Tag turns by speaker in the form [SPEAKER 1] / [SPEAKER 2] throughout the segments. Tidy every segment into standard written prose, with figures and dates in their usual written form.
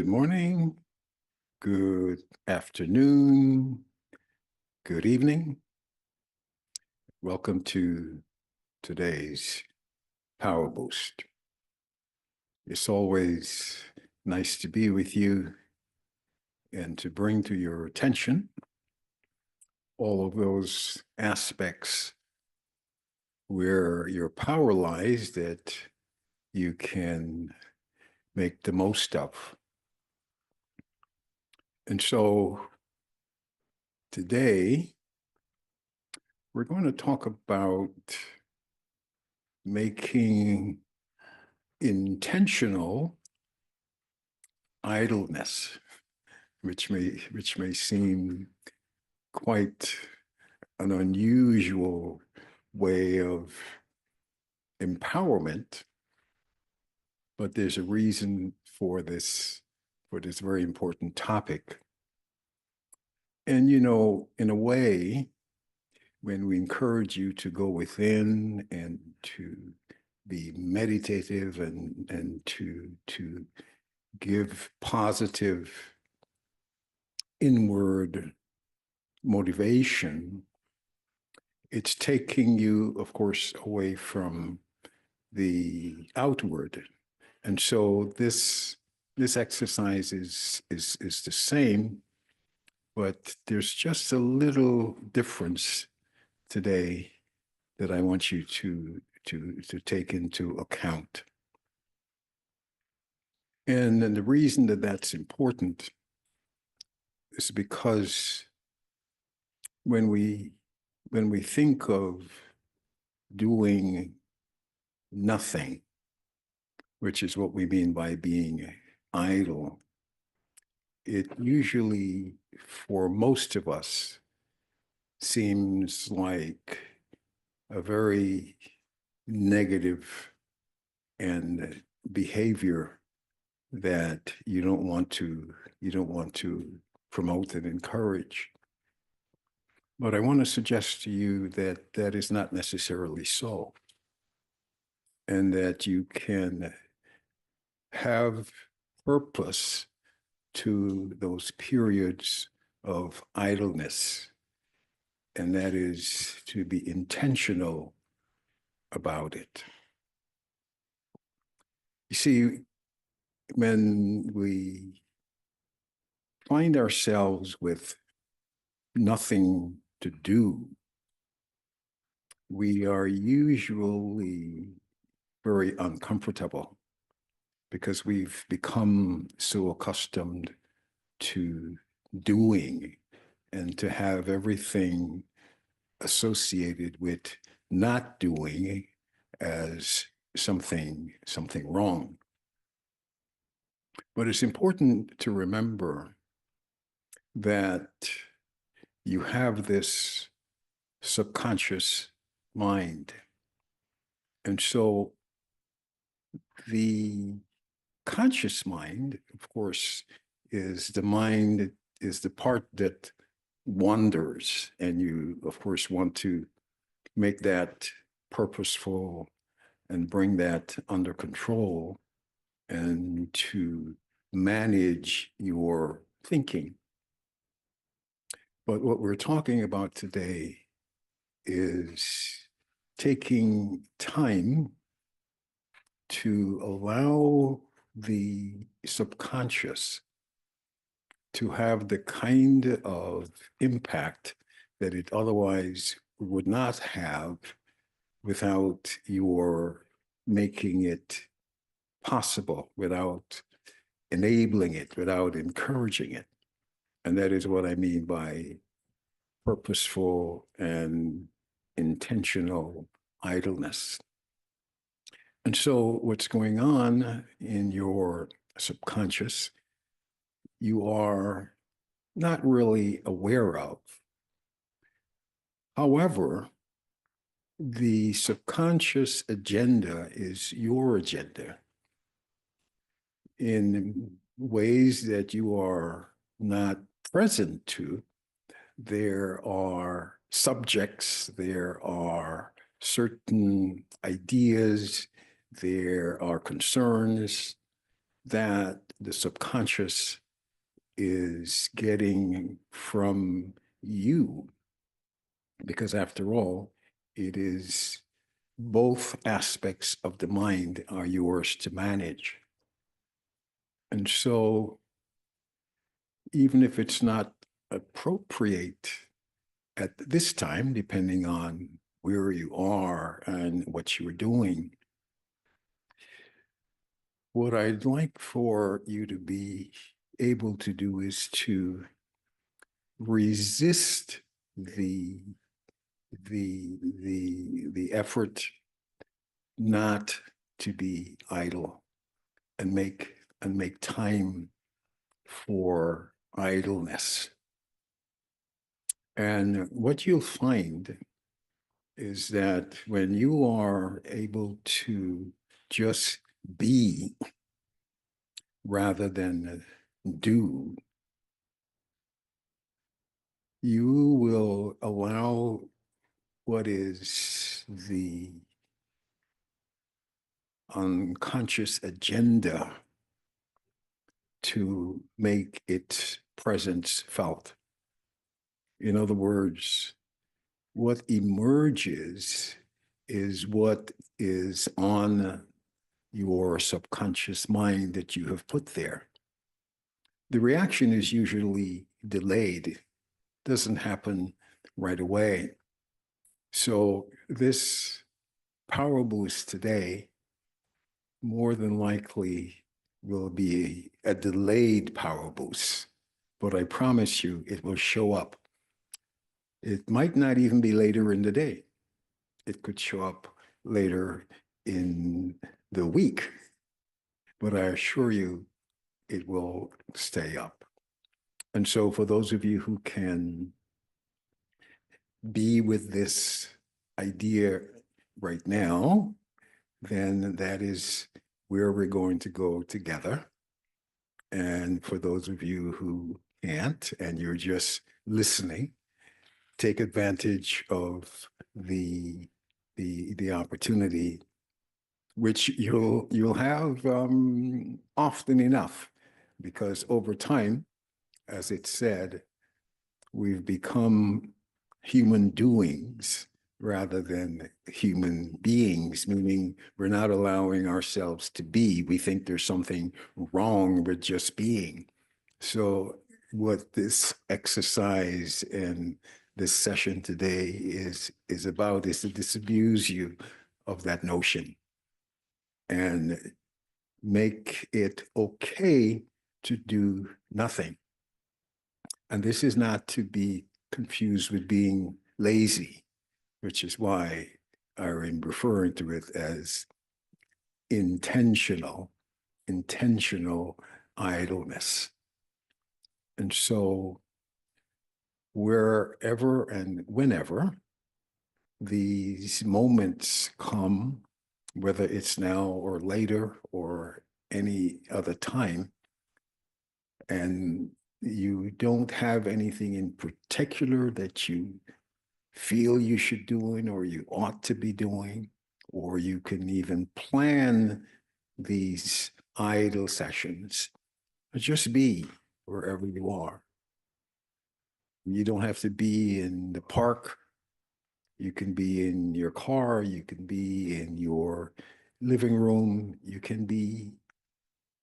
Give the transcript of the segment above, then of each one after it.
[SPEAKER 1] Good morning, good afternoon, good evening. Welcome to today's Power Boost. It's always nice to be with you and to bring to your attention all of those aspects where your power lies that you can make the most of. And so today, we're going to talk about making intentional idleness, which may seem quite an unusual way of empowerment, but there's a reason for this very important topic. And in a way, when we encourage you to go within and to be meditative and to give positive inward motivation, it's taking you, of course, away from the outward. And so this exercise is the same, but there's just a little difference today that I want you to take into account. And then the reason that that's important is because when we think of doing nothing, which is what we mean by being idle, it usually, for most of us, seems like a very negative and behavior that you don't want to promote and encourage. But I want to suggest to you that that is not necessarily so, and that you can have purpose to those periods of idleness, and that is to be intentional about it. You see, when we find ourselves with nothing to do, we are usually very uncomfortable because we've become so accustomed to doing and to have everything associated with not doing as something wrong. But it's important to remember that you have this subconscious mind. And so the conscious mind, of course, is the part that wanders, and you, of course, want to make that purposeful and bring that under control and to manage your thinking. But what we're talking about today is taking time to allow the subconscious to have the kind of impact that it otherwise would not have without your making it possible, without enabling it, without encouraging it. And that is what I mean by purposeful and intentional idleness. And so what's going on in your subconscious, you are not really aware of. However, the subconscious agenda is your agenda in ways that you are not present to. There are subjects, there are certain ideas, there are concerns that the subconscious is getting from you, because after all, it is both aspects of the mind are yours to manage. And so, even if it's not appropriate at this time, depending on where you are and what you're doing, what I'd like for you to be able to do is to resist the effort not to be idle and make time for idleness. And what you'll find is that when you are able to just be rather than do, you will allow what is the unconscious agenda to make its presence felt. In other words, what emerges is what is on your subconscious mind that you have put there. The reaction is usually delayed, doesn't happen right away. So this power boost today more than likely will be a delayed power boost, but I promise you it will show up. It might not even be later in the day. It could show up later in the week, but I assure you it will stay up. And so for those of you who can be with this idea right now, then that is where we're going to go together. And for those of you who can't and you're just listening, take advantage of the opportunity, which you'll have often enough, because over time, as it said, we've become human doings rather than human beings, meaning we're not allowing ourselves to be. We think there's something wrong with just being. So what this exercise and this session today is about is to disabuse you of that notion and make it okay to do nothing. And this is not to be confused with being lazy, which is why I'm referring to it as intentional idleness. And so wherever and whenever these moments come, whether it's now or later or any other time, and you don't have anything in particular that you feel you should doing or you ought to be doing, or you can even plan these idle sessions, just be wherever you are. You don't have to be in the park. You can be in your car. You can be in your living room. You can be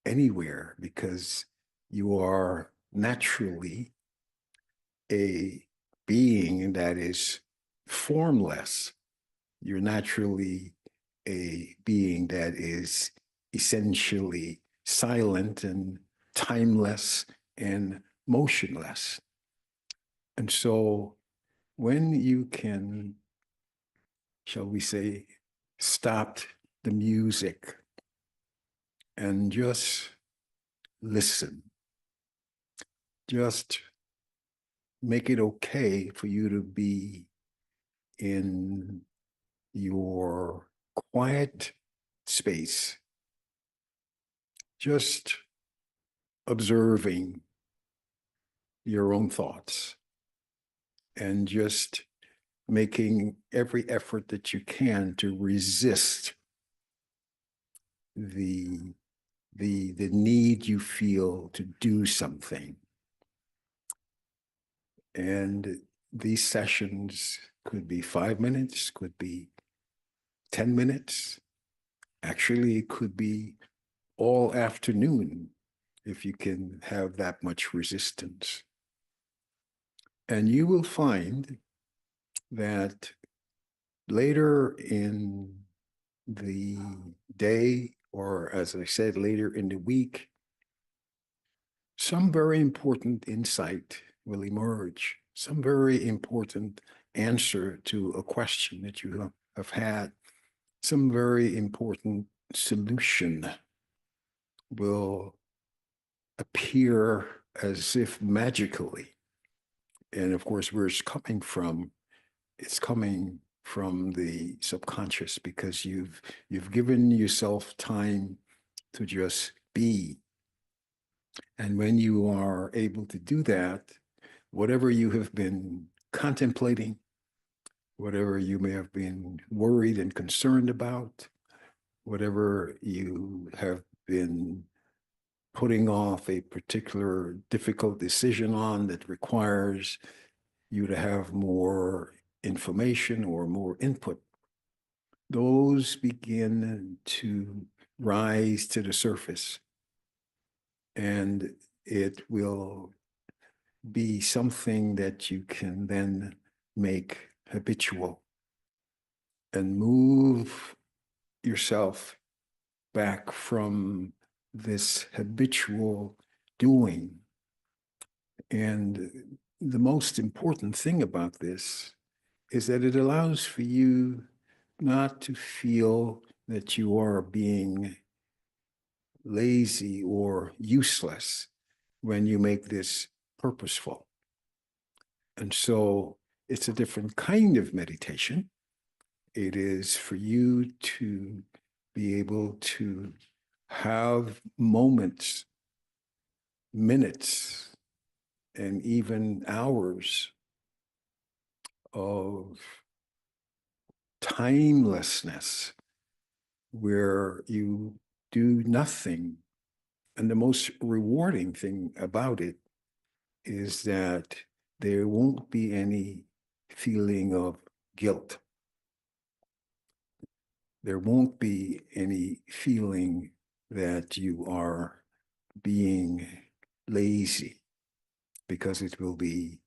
[SPEAKER 1] anywhere because you are naturally a being that is formless. You're naturally a being that is essentially silent and timeless and motionless. And so when you can, shall we say, stop the music and just listen, just make it okay for you to be in your quiet space, just observing your own thoughts and just making every effort that you can to resist the the need you feel to do something. And these sessions could be 5 minutes, could be 10 minutes. Actually, it could be all afternoon if you can have that much resistance. And you will find that later in the day, or as I said, later in the week, some very important insight will emerge, some very important answer to a question that you have had, some very important solution will appear as if magically. And of course, where it's coming from, it's coming from the subconscious, because you've given yourself time to just be. And when you are able to do that, whatever you have been contemplating, whatever you may have been worried and concerned about, whatever you have been putting off a particular difficult decision on that requires you to have more information or more input, those begin to rise to the surface. And it will be something that you can then make habitual and move yourself back from this habitual doing. And the most important thing about this is that it allows for you not to feel that you are being lazy or useless when you make this purposeful. And so it's a different kind of meditation. It is for you to be able to have moments, minutes, and even hours of timelessness where you do nothing. And the most rewarding thing about it is that there won't be any feeling of guilt. There won't be any feeling that you are being lazy, because it will be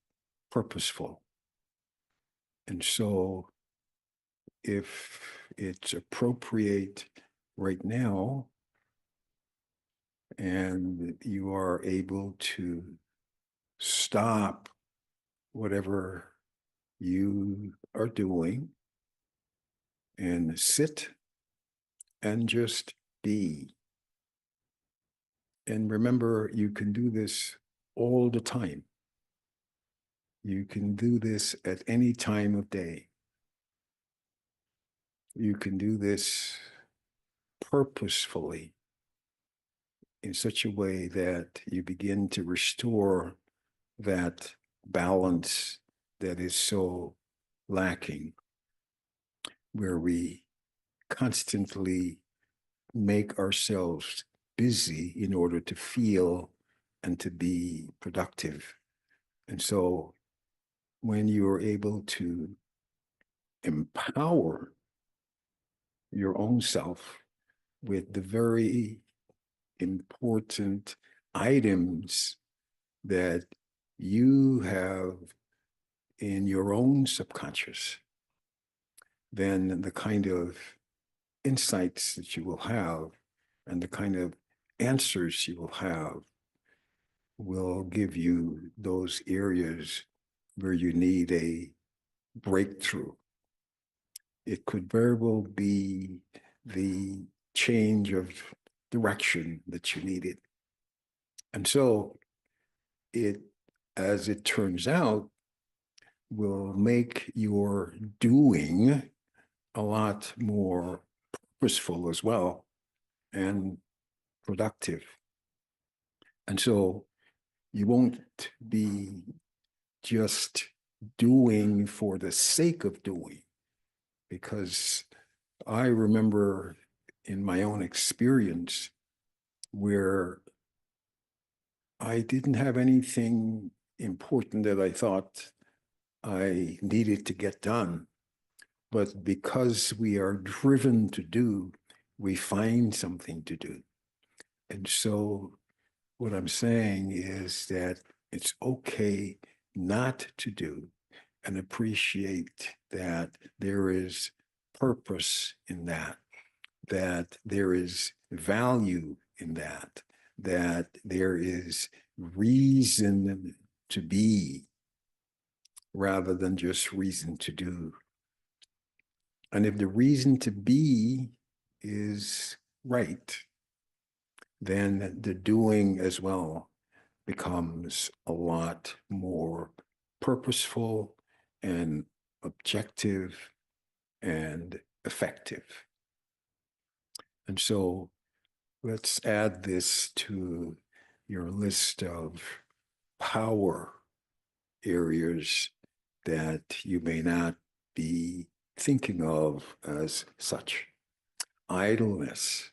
[SPEAKER 1] purposeful. And so if it's appropriate right now, and you are able to stop whatever you are doing and sit and just be. And remember, you can do this all the time. You can do this at any time of day. You can do this purposefully in such a way that you begin to restore that balance that is so lacking, where we constantly make ourselves busy in order to feel and to be productive. And so when you are able to empower your own self with the very important items that you have in your own subconscious, then the kind of insights that you will have and the kind of answers you will have will give you those areas where you need a breakthrough. It could very well be the change of direction that you needed. And so it, as it turns out, will make your doing a lot more purposeful as well and productive. And so you won't be just doing for the sake of doing, because I remember in my own experience where I didn't have anything important that I thought I needed to get done. But because we are driven to do, we find something to do. And so what I'm saying is that it's okay not to do and appreciate that there is purpose in that, that there is value in that, that there is reason to be rather than just reason to do. And if the reason to be is right, then the doing as well becomes a lot more purposeful and objective and effective. And so let's add this to your list of power areas that you may not be thinking of as such. Idleness.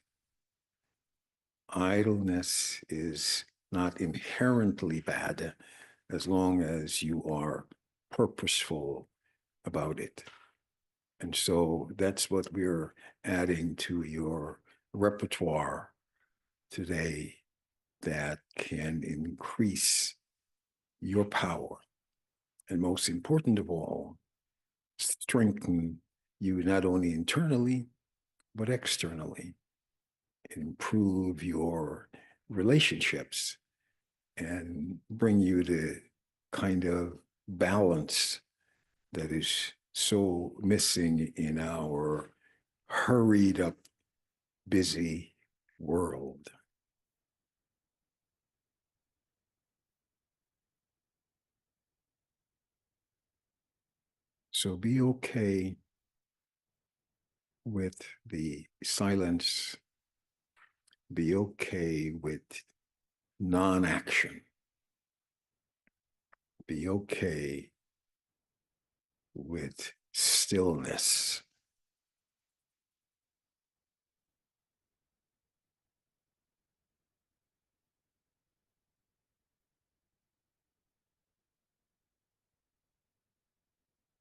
[SPEAKER 1] Idleness is not inherently bad as long as you are purposeful about it. And so that's what we're adding to your repertoire today that can increase your power. And most important of all, strengthen you not only internally, but externally. Improve your relationships and bring you the kind of balance that is so missing in our hurried up, busy world. So be okay with the silence, be okay with non-action, be okay with stillness.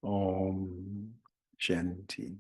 [SPEAKER 1] Om Shanti.